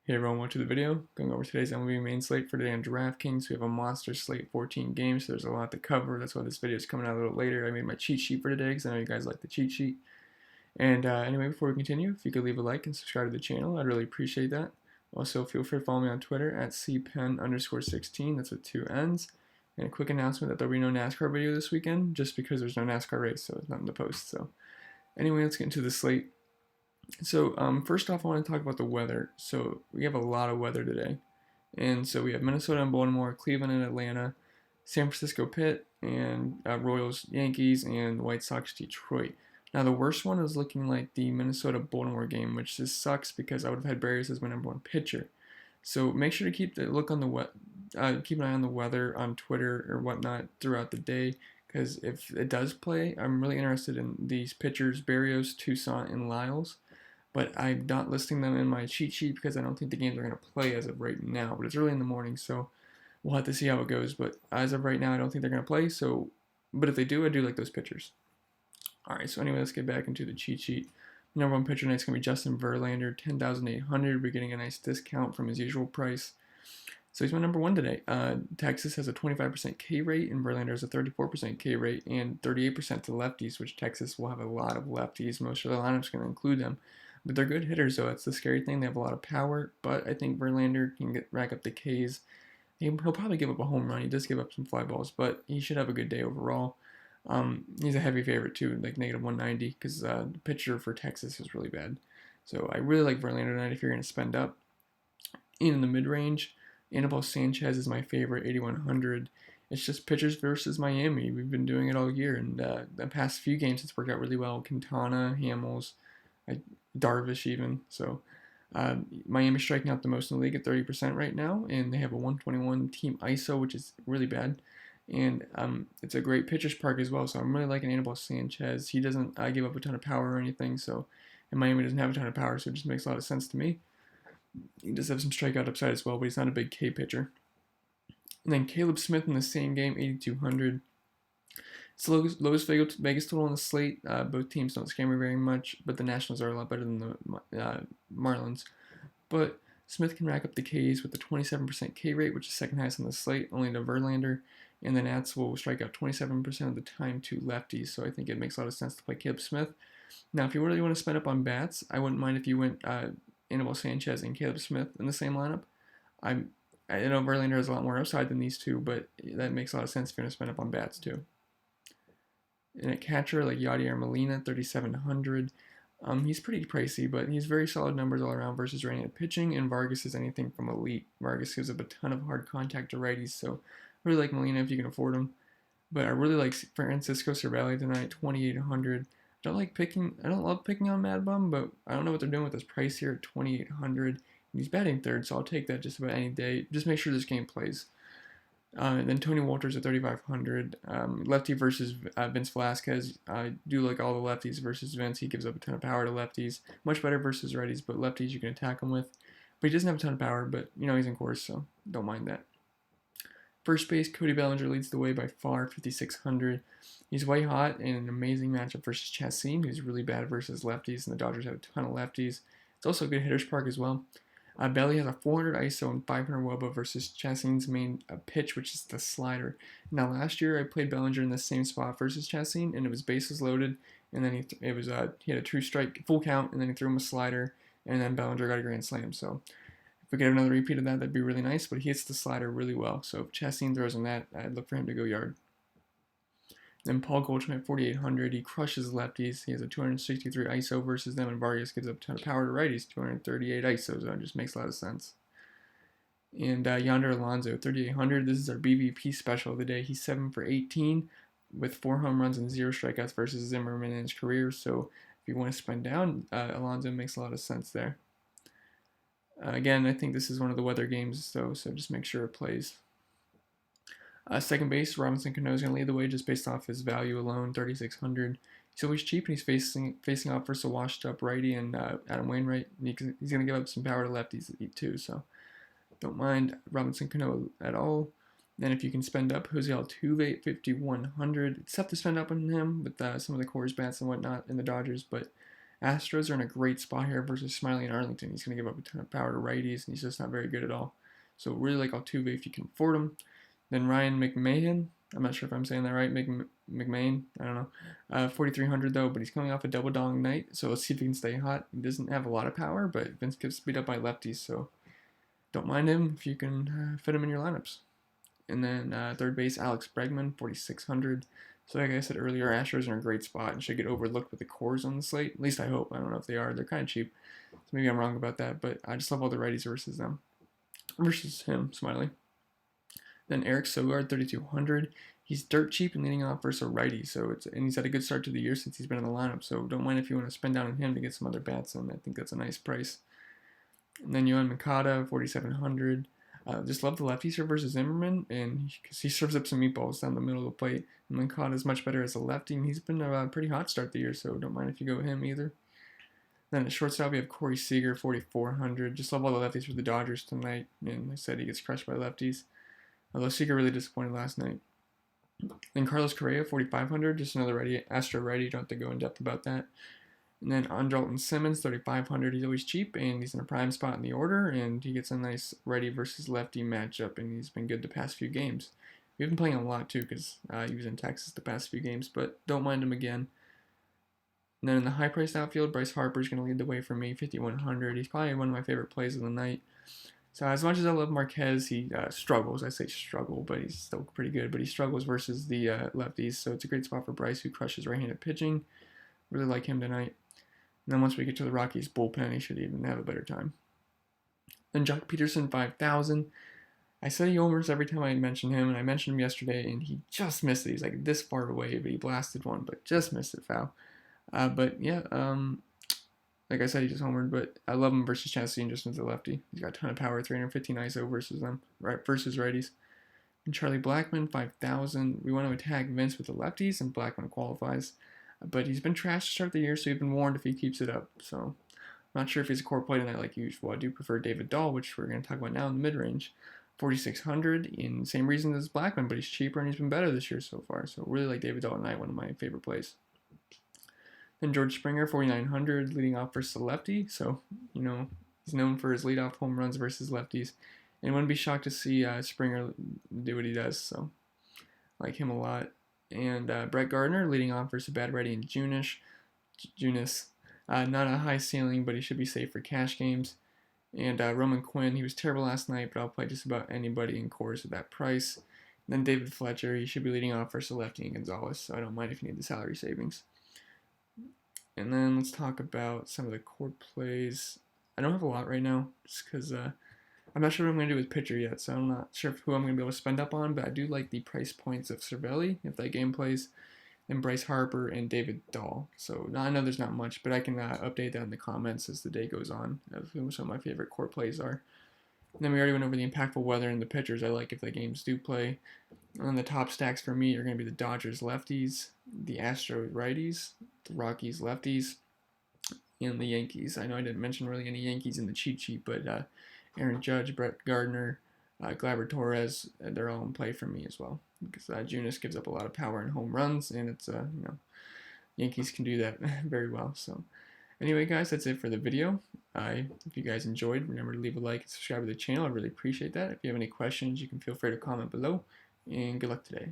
Hey everyone, welcome to the video. Going over today's MLB main slate for today on DraftKings. We have a monster slate, 14 games, so there's a lot to cover. That's why this video is coming out a little later. I made my cheat sheet for today because I know you guys like the cheat sheet. And anyway, before we continue, if you could leave a like and subscribe to the channel, I'd really appreciate that. Also, feel free to follow me on Twitter at cpen_16, that's with 2 N's. And a quick announcement that there'll be no NASCAR video this weekend, just because there's no NASCAR race, so it's nothing to post. So anyway, let's get into the slate. So first off, I want to talk about the weather. So we have a lot of weather today. And so we have Minnesota and Baltimore, Cleveland and Atlanta, San Francisco Pitt, and Royals Yankees, and White Sox Detroit. Now the worst one is looking like the Minnesota-Baltimore game, which just sucks because I would have had Barrios as my #1 pitcher. So make sure to keep an eye on the weather on Twitter or whatnot throughout the day, because if it does play, I'm really interested in these pitchers, Barrios, Toussaint, and Lyles. But I'm not listing them in my cheat sheet because I don't think the games are going to play as of right now. But it's early in the morning, so we'll have to see how it goes. But as of right now, I don't think they're going to play. But if they do, I do like those pitchers. All right, so anyway, let's get back into the cheat sheet. #1 pitcher tonight is going to be Justin Verlander, 10,800. We're getting a nice discount from his usual price. So he's my #1 today. Texas has a 25% K rate, and Verlander has a 34% K rate, and 38% to lefties, which Texas will have a lot of lefties. Most of the lineup's going to include them. But they're good hitters, so that's the scary thing. They have a lot of power, but I think Verlander can rack up the Ks. He'll probably give up a home run. He does give up some fly balls, but he should have a good day overall. He's a heavy favorite too, like -190, because the pitcher for Texas is really bad. So I really like Verlander tonight if you're going to spend up. In the mid-range, Anibal Sanchez is my favorite, 8,100. It's just pitchers versus Miami. We've been doing it all year, and the past few games it's worked out really well. Quintana, Hamels, Darvish even. So Miami's striking out the most in the league at 30% right now, and they have a 121 team ISO, which is really bad. And it's a great pitcher's park as well, so I'm really liking Anibal Sanchez. He doesn't give up a ton of power or anything, and Miami doesn't have a ton of power, so it just makes a lot of sense to me. He does have some strikeout upside as well, but he's not a big K pitcher. And then Caleb Smith in the same game, 8,200. It's the lowest Vegas total on the slate. Both teams don't scare me very much, but the Nationals are a lot better than the Marlins. But Smith can rack up the Ks with a 27% K rate, which is second highest on the slate, only to Verlander. And the Nats will strike out 27% of the time to lefties, so I think it makes a lot of sense to play Caleb Smith. Now, if you really want to spend up on bats, I wouldn't mind if you went Anibal Sanchez and Caleb Smith in the same lineup. I know Verlander has a lot more upside than these two, but that makes a lot of sense if you're going to spend up on bats too. And at catcher, like Yadier Molina, 3,700. He's pretty pricey, but he's very solid numbers all around versus right-handed pitching, and Vargas is anything from elite. Vargas gives up a ton of hard contact to righties, so I really like Molina if you can afford him. But I really like Francisco Cervelli tonight, 2,800. I don't love picking on Mad Bum, but I don't know what they're doing with this price here at 2,800. He's batting third, so I'll take that just about any day. Just make sure this game plays. And then Tony Walters at 3,500. Lefty versus Vince Velasquez. I do like all the lefties versus Vince. He gives up a ton of power to lefties. Much better versus righties, but lefties you can attack him with. But he doesn't have a ton of power, but he's in course, so don't mind that. First base, Cody Bellinger leads the way by far, 5,600. He's white hot in an amazing matchup versus Chassin, who's really bad versus lefties, and the Dodgers have a ton of lefties. It's also a good hitter's park as well. Belly has a 400 ISO and 500 WOBA versus Chassin's main pitch, which is the slider. Now, last year I played Bellinger in the same spot versus Chassin, and it was bases loaded, and then he had a true strike, full count, and then he threw him a slider, and then Bellinger got a grand slam. So if we get another repeat of that, that'd be really nice, but he hits the slider really well. So if Chassin throws on that, I'd look for him to go yard. Then Paul Goldschmidt, 4,800. He crushes lefties. He has a 263 ISO versus them, and Vargas gives up a ton of power to righties, 238 ISO, so it just makes a lot of sense. And Yonder Alonso, 3,800. This is our BVP special of the day. He's 7 for 18 with 4 home runs and 0 strikeouts versus Zimmerman in his career. So if you want to spend down, Alonso makes a lot of sense there. Again, I think this is one of the weather games, so just make sure it plays. Second base, Robinson Cano is going to lead the way just based off his value alone, 3,600. He's always cheap, and he's facing off versus a washed-up righty and Adam Wainwright. And he's going to give up some power to lefties too, so don't mind Robinson Cano at all. Then if you can spend up, Jose Altuve, 5,100. It's tough to spend up on him with some of the Coors bats and whatnot in the Dodgers, but Astros are in a great spot here versus Smiley and Arlington. He's going to give up a ton of power to righties, and he's just not very good at all. So really like Altuve if you can afford him. Then Ryan McMahon. I'm not sure if I'm saying that right. McMahon. I don't know. 4,300 though, but he's coming off a double dong night, so let's see if he can stay hot. He doesn't have a lot of power, but Vince gets beat up by lefties, so don't mind him if you can fit him in your lineups. And then third base, Alex Bregman, 4,600. So like I said earlier, Astros are in a great spot and should get overlooked with the cores on the slate. At least I hope. I don't know if they are. They're kind of cheap, so maybe I'm wrong about that. But I just love all the righties versus them, versus him, Smiley. Then Eric Sogard, 3,200. He's dirt cheap and leading off versus a righty, and he's had a good start to the year since he's been in the lineup. So don't mind if you want to spend down on him to get some other bats in. I think that's a nice price. And then Yohan Moncada, 4,700. Just love the lefties here versus Zimmerman, and because he serves up some meatballs down the middle of the plate. And Moncada is much better as a lefty, and he's been a pretty hot start the year, so don't mind if you go with him either. Then at shortstop, we have Corey Seager, 4,400. Just love all the lefties for the Dodgers tonight, and I said he gets crushed by lefties. Although Seager really disappointed last night. Then Carlos Correa, 4,500. Just another righty, Astro righty. Don't have to go in depth about that. And then Andrelton Simmons, 3,500. He's always cheap, and he's in a prime spot in the order, and he gets a nice righty versus lefty matchup, and he's been good the past few games. We've been playing a lot, too, because he was in Texas the past few games, but don't mind him again. And then in the high-priced outfield, Bryce Harper is going to lead the way for me, 5,100. He's probably one of my favorite plays of the night. So as much as I love Marquez, he struggles. I say struggle, but he's still pretty good. But he struggles versus the lefties, so it's a great spot for Bryce, who crushes right-handed pitching. Really like him tonight. And then once we get to the Rockies bullpen, he should even have a better time. Then Jock Peterson, 5,000. I said he homers every time I mention him, and I mentioned him yesterday, and he just missed it. He's like this far away, but he blasted one, but just missed it foul. But yeah, like I said, he just homered, but I love him versus Chastain just as a lefty. He's got a ton of power, 315 ISO versus them, right, versus righties. And Charlie Blackmon, 5,000. We want to attack Vince with the lefties, and Blackmon qualifies. But he's been trash to start the year, so he's been warned if he keeps it up. So I'm not sure if he's a core play tonight like usual. I do prefer David Dahl, which we're going to talk about now in the mid-range. 4,600, in the same reason as Blackmon, but he's cheaper and he's been better this year so far. So really like David Dahl tonight, one of my favorite plays. Then George Springer, 4,900, leading off versus a lefty. So, you know, he's known for his leadoff home runs versus lefties. And wouldn't be shocked to see Springer do what he does. So, like him a lot. And Brett Gardner, leading off versus a bad righty in Junis. Not a high ceiling, but he should be safe for cash games. And Roman Quinn, he was terrible last night, but I'll play just about anybody in cores at that price. And then David Fletcher, he should be leading off versus a lefty in Gonzalez, so I don't mind if you need the salary savings. And then let's talk about some of the core plays. I don't have a lot right now, just because I'm not sure what I'm going to do with pitcher yet, so I'm not sure who I'm going to be able to spend up on, but I do like the price points of Cervelli, if that game plays, and Bryce Harper and David Dahl. So I know there's not much, but I can update that in the comments as the day goes on of who some of my favorite core plays are. And then we already went over the impactful weather and the pitchers I like if the games do play. And the top stacks for me are going to be the Dodgers lefties, the Astros righties, the Rockies lefties, and the Yankees. I know I didn't mention really any Yankees in the cheat sheet, but Aaron Judge, Brett Gardner, Gleyber Torres, they're all in play for me as well. Because Junis gives up a lot of power and home runs, and it's Yankees can do that very well. So anyway, guys, that's it for the video. If you guys enjoyed, remember to leave a like and subscribe to the channel. I really appreciate that. If you have any questions, you can feel free to comment below. And good luck today.